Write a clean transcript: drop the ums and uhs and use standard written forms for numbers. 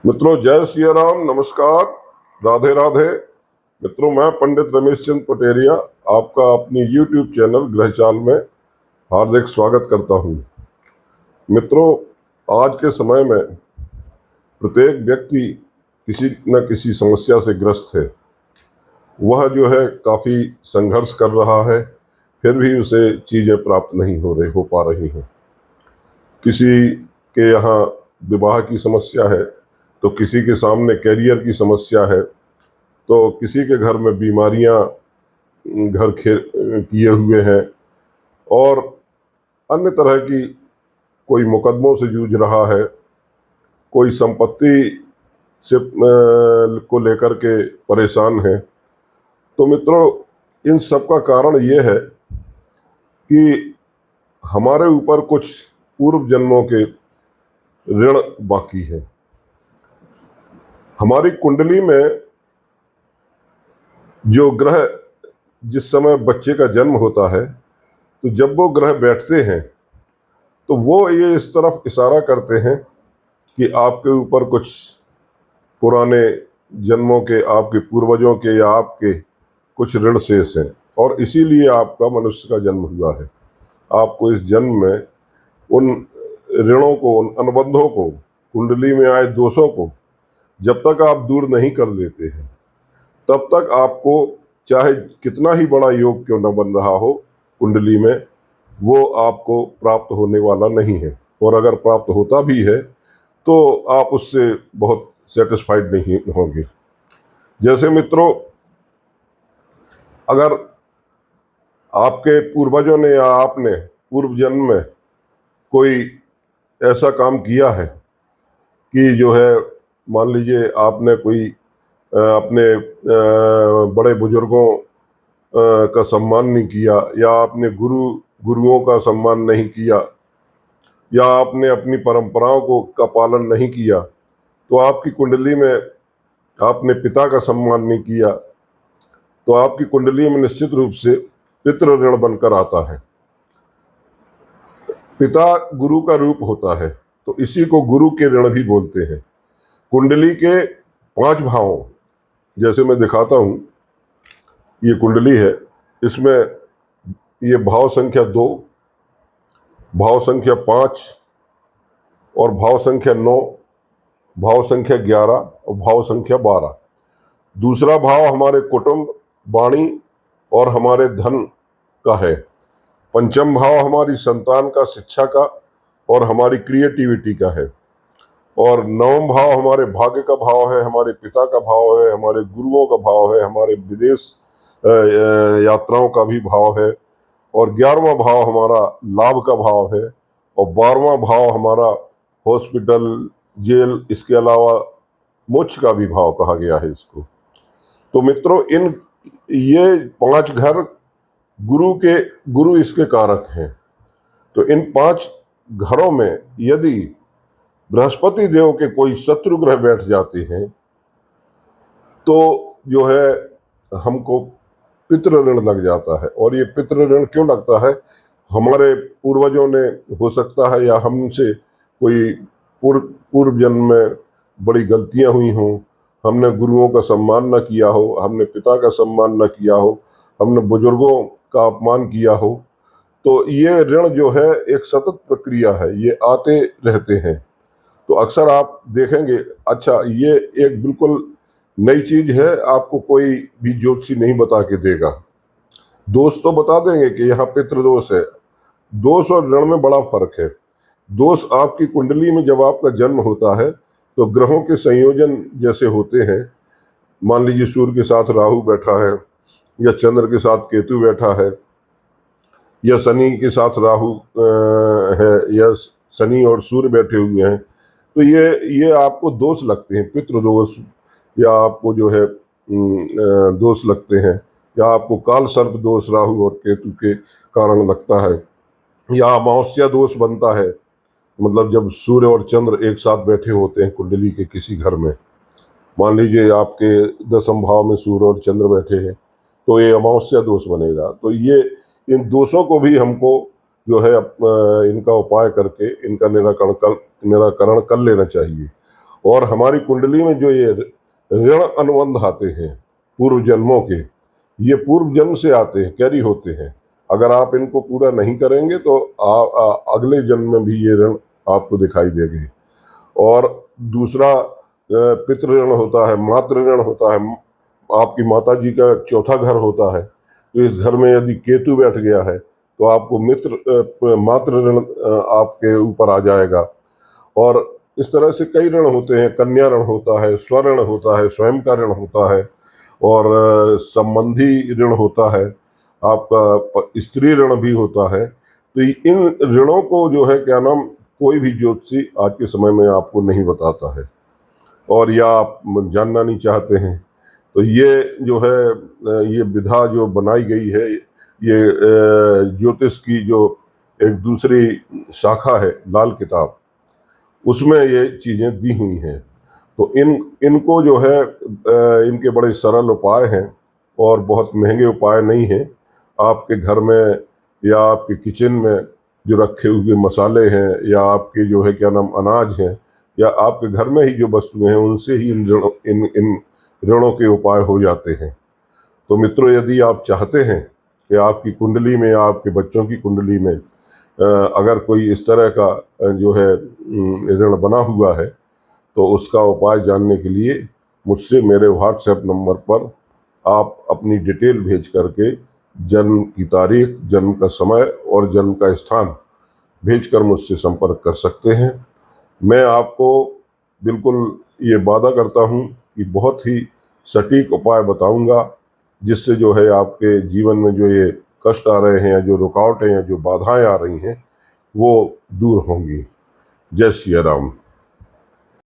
मित्रों, जय सिया राम। नमस्कार, राधे राधे। मित्रों, मैं पंडित रमेश चंद्र पटेरिया आपका अपनी YouTube चैनल ग्रहचाल में हार्दिक स्वागत करता हूं। मित्रों, आज के समय में प्रत्येक व्यक्ति किसी न किसी समस्या से ग्रस्त है। वह जो है काफ़ी संघर्ष कर रहा है, फिर भी उसे चीज़ें प्राप्त नहीं हो पा रही हैं। किसी के यहाँ विवाह की समस्या है, तो किसी के सामने करियर की समस्या है, तो किसी के घर में बीमारियां घर किए हुए हैं, और अन्य तरह की कोई मुकदमों से जूझ रहा है, कोई संपत्ति से को लेकर के परेशान है। तो मित्रों, इन सब का कारण ये है कि हमारे ऊपर कुछ पूर्व जन्मों के ऋण बाकी है। हमारी कुंडली में जो ग्रह, जिस समय बच्चे का जन्म होता है, तो जब वो ग्रह बैठते हैं तो वो ये इस तरफ इशारा करते हैं कि आपके ऊपर कुछ पुराने जन्मों के, आपके पूर्वजों के या आपके कुछ ऋण शेष हैं, और इसीलिए आपका मनुष्य का जन्म हुआ है। आपको इस जन्म में उन ऋणों को, उन अनुबंधों को, कुंडली में आए दोषों को जब तक आप दूर नहीं कर लेते हैं, तब तक आपको चाहे कितना ही बड़ा योग क्यों न बन रहा हो कुंडली में, वो आपको प्राप्त होने वाला नहीं है। और अगर प्राप्त होता भी है तो आप उससे बहुत सेटिस्फाइड नहीं होंगे। जैसे मित्रों, अगर आपके पूर्वजों ने या आपने पूर्व जन्म में कोई ऐसा काम किया है कि जो है, मान लीजिए आपने कोई अपने बड़े बुजुर्गों का सम्मान नहीं किया, या आपने गुरुओं का सम्मान नहीं किया, या आपने अपनी परंपराओं का पालन नहीं किया, तो आपकी कुंडली में आपने पिता का सम्मान नहीं किया, तो आपकी कुंडली में निश्चित रूप से पितृ ऋण बनकर आता है। पिता गुरु का रूप होता है, तो इसी को गुरु के ऋण भी बोलते हैं। कुंडली के 5 भावों, जैसे मैं दिखाता हूं, ये कुंडली है, इसमें ये भाव संख्या 2, भाव संख्या 5 और भाव संख्या 9, भाव संख्या 11 और भाव संख्या 12। दूसरा भाव हमारे कुटुंब, वाणी और हमारे धन का है। पंचम भाव हमारी संतान का, शिक्षा का और हमारी क्रिएटिविटी का है। और नवम भाव हमारे भाग्य का भाव है, हमारे पिता का भाव है, हमारे गुरुओं का भाव है, हमारे विदेश यात्राओं का भी भाव है। और 11वां भाव हमारा लाभ का भाव है। और 12वां भाव हमारा हॉस्पिटल, जेल, इसके अलावा मोक्ष का भी भाव कहा गया है इसको। तो मित्रों, ये 5 घर गुरु इसके कारक हैं। तो इन 5 घरों में यदि बृहस्पति देव के कोई शत्रु ग्रह बैठ जाते हैं, तो जो है हमको पितृ ऋण लग जाता है। और ये पितृ ऋण क्यों लगता है? हमारे पूर्वजों ने, हो सकता है, या हमसे कोई पूर्व जन्म में बड़ी गलतियां हुई हों, हमने गुरुओं का सम्मान न किया हो, हमने पिता का सम्मान न किया हो, हमने बुजुर्गों का अपमान किया हो, तो ये ऋण जो है एक सतत प्रक्रिया है, ये आते रहते हैं। तो अक्सर आप देखेंगे, अच्छा, ये एक बिल्कुल नई चीज है, आपको कोई भी ज्योतिषी नहीं बता के देगा। दोष तो बता देंगे कि यहाँ पितृदोष है। दोष और ऋण में बड़ा फर्क है। दोष आपकी कुंडली में जब आपका जन्म होता है, तो ग्रहों के संयोजन जैसे होते हैं, मान लीजिए सूर्य के साथ राहु बैठा है, या चंद्र के साथ केतु बैठा है, या शनि के साथ राहु है, या शनि और सूर्य बैठे हुए हैं, तो ये आपको दोष लगते हैं, पितृदोष, या आपको जो है दोष लगते हैं, या आपको काल सर्प दोष राहु और केतु के कारण लगता है, या अमावस्या दोष बनता है। मतलब जब सूर्य और चंद्र एक साथ बैठे होते हैं कुंडली के किसी घर में, मान लीजिए आपके 10वें भाव में सूर्य और चंद्र बैठे हैं, तो ये अमावस्या दोष बनेगा। तो ये इन दोषों को भी हमको जो है इनका उपाय करके इनका निराकरण कर लेना चाहिए। और हमारी कुंडली में जो ये ऋण अनुबंध आते हैं पूर्व जन्मों के, ये पूर्व जन्म से आते हैं, कैरी होते हैं। अगर आप इनको पूरा नहीं करेंगे तो अगले जन्म में भी ये ऋण आपको दिखाई देंगे। और दूसरा पितृ ऋण होता है, मातृ ऋण होता है। आपकी माता जी का चौथा घर होता है, तो इस घर में यदि केतु बैठ गया है तो आपको मातृ ऋण आपके ऊपर आ जाएगा। और इस तरह से कई ऋण होते हैं, कन्या ऋण होता है, स्वऋण होता है, स्वयं का ऋण होता है, और संबंधी ऋण होता है, आपका स्त्री ऋण भी होता है। तो इन ऋणों को जो है क्या नाम, कोई भी ज्योतिषी आज के समय में आपको नहीं बताता है, और या आप जानना नहीं चाहते हैं। तो ये जो है ये विधा जो बनाई गई है, ये ज्योतिष की जो एक दूसरी शाखा है लाल किताब, उसमें ये चीज़ें दी हुई हैं। तो इनको जो है इनके बड़े सरल उपाय हैं और बहुत महंगे उपाय नहीं हैं। आपके घर में या आपके किचन में जो रखे हुए मसाले हैं, या आपके जो है क्या नाम अनाज हैं, या आपके घर में ही जो वस्तुएं हैं, उनसे ही इन ऋणों के उपाय हो जाते हैं। तो मित्रों, यदि आप चाहते हैं कि आपकी कुंडली में या आपके बच्चों की कुंडली में अगर कोई इस तरह का जो है ऋण बना हुआ है, तो उसका उपाय जानने के लिए मुझसे मेरे व्हाट्सएप नंबर पर आप अपनी डिटेल भेज करके जन्म की तारीख, जन्म का समय और जन्म का स्थान भेजकर मुझसे संपर्क कर सकते हैं। मैं आपको बिल्कुल ये वादा करता हूँ कि बहुत ही सटीक उपाय बताऊंगा, जिससे जो है आपके जीवन में जो ये कष्ट आ रहे हैं, या जो रुकावटें या जो बाधाएं आ रही हैं, वो दूर होंगी। जय श्री राम।